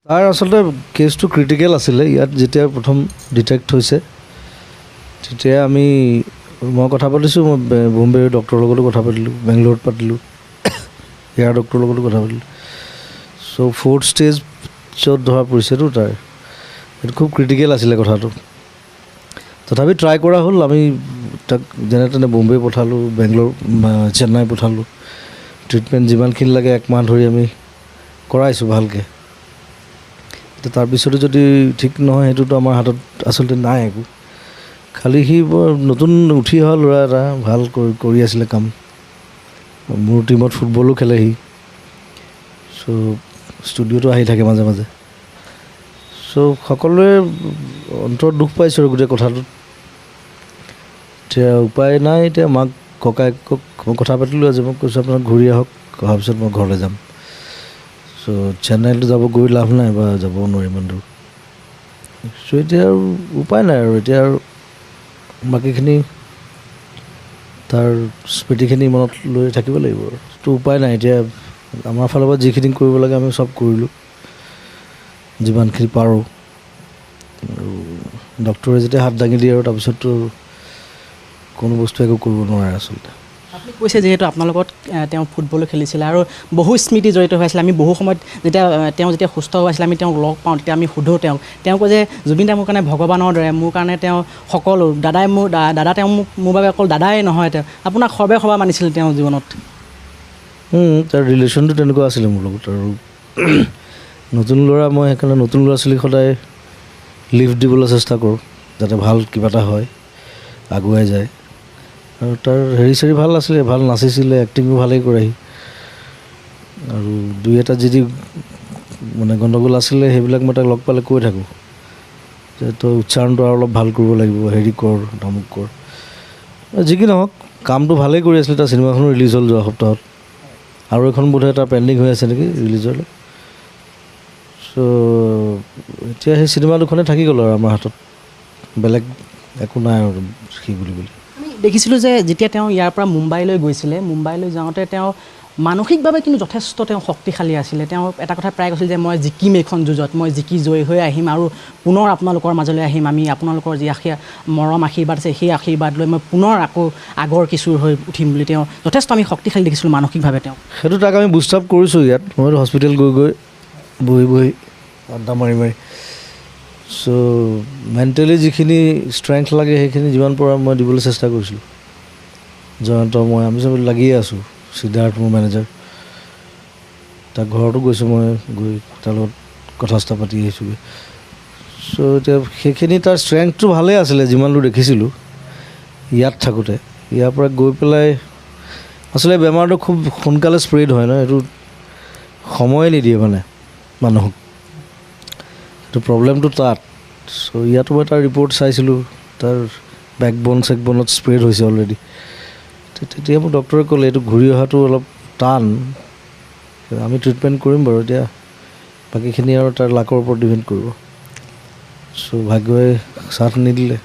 তাৰ আচলতে কেছটো ক্ৰিটিকেল আছিলে। ইয়াত যেতিয়া প্ৰথম ডিটেক্ট হৈছে তেতিয়া মই কথা পাতিছোঁ, মই বম্বে ডক্টৰৰ লগতো কথা পাতিলোঁ, বেংগলোৰত পাতিলোঁ, ইয়াৰ ডক্টৰৰ লগতো কথা পাতিলোঁ। চ' 4th ষ্টেজত ধৰা পৰিছেতো তাৰ, এইটো খুব ক্ৰিটিকেল আছিলে কথাটো। তথাপি ট্ৰাই কৰা হ'ল, আমি তাক যেনে তেনে বম্বে পঠালোঁ, বেংগলোৰ চেন্নাই পঠালোঁ। ট্ৰিটমেণ্ট যিমানখিনি লাগে 1 মাহ ধৰি আমি কৰাইছোঁ ভালকৈ। এতিয়া তাৰপিছতো যদি ঠিক নহয় সেইটোতো আমাৰ হাতত আচলতে নাই একো। খালি সি বৰ নতুন উঠি অহা ল'ৰা এটা, ভাল কৰি আছিলে কাম। মোৰ টীমত ফুটবলো খেলে সি। চ' ষ্টুডিঅ'টো আহি থাকে মাজে মাজে। চ' সকলোৱে অন্তৰত দুখ পাইছোঁ আৰু গোটেই কথাটোত। এতিয়া উপায় নাই। এতিয়া মাক ককায়েকক কথা পাতিলোঁ আজি, মোক কৈছোঁ আপোনাক ঘূৰি আহক, অহাৰ পিছত মই ঘৰলৈ যাম। চ' চেন্নাইতো যাব গৈ লাভ নাই বা যাব নোৱাৰিম ইমান দূৰ। চ' এতিয়া আৰু উপায় নাই আৰু, এতিয়া আৰু বাকীখিনি তাৰ স্মৃতিখিনি মনত লৈ থাকিব লাগিব আৰু। তো উপায় নাই। এতিয়া আমাৰ ফালৰ পৰা যিখিনি কৰিব লাগে আমি চব কৰিলোঁ, যিমানখিনি পাৰোঁ। আৰু ডক্টৰে যেতিয়া হাত দাঙি দিয়ে আৰু তাৰপিছততো কোনো বস্তু একো কৰিব নোৱাৰে আচলতে। আপুনি কৈছে যিহেতু আপোনাৰ লগত তেওঁ ফুটবলো খেলিছিলে আৰু বহু স্মৃতি জড়িত হৈ আছিলে। আমি বহু সময়ত তেওঁ যেতিয়া সুস্থ হৈ আছিলে, আমি তেওঁক লগ পাওঁ, তেতিয়া আমি সোধোঁ তেওঁ কয় যে জুবিন দা মোৰ কাৰণে ভগৱানৰ দৰে, মোৰ কাৰণে তেওঁ সকলো। দাদা তেওঁ মোৰ বাবে অকল দাদাই নহয়, তেওঁ আপোনাক সৰ্বে সভা মানিছিল তেওঁৰ জীৱনত। তাৰ ৰিলেশ্যনটো তেনেকুৱা আছিলে মোৰ লগত। আৰু নতুন ল'ৰা, মই সেইকাৰণে নতুন ল'ৰা ছোৱালীক সদায় লিফ্ট দিবলৈ চেষ্টা কৰোঁ, যাতে ভাল কিবা এটা হয়, আগুৱাই যায়। আৰু তাৰ হেৰি ভাল আছিলে, ভাল নাচিছিলে, এক্টিঙো ভালেই কৰে সি। আৰু 2-এটা যি মানে গণ্ডগোল আছিলে সেইবিলাক মই তাক লগ পালে কৈ থাকোঁ যে তই উচ্চাৰণটো আৰু অলপ ভাল কৰিব লাগিব, হেৰি কৰ, আমুক কৰ। যি কি নহওক কামটো ভালেই কৰি আছিলে। তাৰ চিনেমাখনো ৰিলিজ হ'ল যোৱা সপ্তাহত, আৰু এখন বোধহয় তাৰ পেণ্ডিং হৈ আছে নেকি ৰিলিজলৈ। চ' এতিয়া সেই চিনেমা দুখনে থাকি গ'ল আৰু আমাৰ হাতত, বেলেগ একো নাই আৰু সি বুলি। আমি দেখিছিলোঁ যে যেতিয়া তেওঁ ইয়াৰ পৰা মুম্বাইলৈ গৈছিলে, মুম্বাইলৈ যাওঁতে তেওঁ মানসিকভাৱে কিন্তু যথেষ্ট তেওঁ শক্তিশালী আছিলে। তেওঁ এটা কথা প্ৰায় কৈছিল যে মই জিকিম এইখন যুঁজত, মই জিকি জয়ী হৈ আহিম আৰু পুনৰ আপোনালোকৰ মাজলৈ আহিম। আমি আপোনালোকৰ যি মৰম আশীৰ্বাদ আছে সেই আশীৰ্বাদ লৈ মই পুনৰ আকৌ আগৰ কিশোৰ হৈ উঠিম বুলি তেওঁ যথেষ্ট আমি শক্তিশালী দেখিছিলোঁ মানসিকভাৱে। তেওঁ সেইটো তাক আমি বুষ্ট আপ কৰিছোঁ ইয়াত। মইতো হস্পিটেল গৈ বহি আড্ডা মাৰি। চ' মেণ্টেলি যিখিনি ষ্ট্ৰেংথ লাগে সেইখিনি যিমান পৰা মই দিবলৈ চেষ্টা কৰিছিলোঁ। জয়ন্ত আমি চব লাগিয়ে আছোঁ। সিদ্ধাৰ্থ মোৰ মেনেজাৰ, তাৰ ঘৰতো গৈছোঁ, মই গৈ তাৰ লগত কথা চথা পাতি আহিছোঁগৈ। চ' এতিয়া সেইখিনি তাৰ ষ্ট্ৰেংথটো ভালেই আছিলে যিমান দূৰ দেখিছিলোঁ ইয়াত থাকোঁতে। ইয়াৰ পৰা গৈ পেলাই আচলতে বেমাৰটো খুব সোনকালে স্প্ৰেড হয় ন, এইটো সময় নিদিয়ে মানে মানুহক। এইটো প্ৰব্লেমটো তাত। চ' ইয়াতো মই তাৰ ৰিপৰ্ট চাইছিলোঁ, তাৰ চেকবনত স্প্ৰেড হৈছে অলৰেডি। তেতিয়া মোক ডক্টৰে ক'লে এইটো ঘূৰি অহাটো অলপ টান, আমি ট্ৰিটমেণ্ট কৰিম বাৰু, এতিয়া বাকীখিনি আৰু তাৰ লাকৰ ওপৰত ডিপেণ্ড কৰিব। চ' ভাগ্যই সাথ নিদিলে।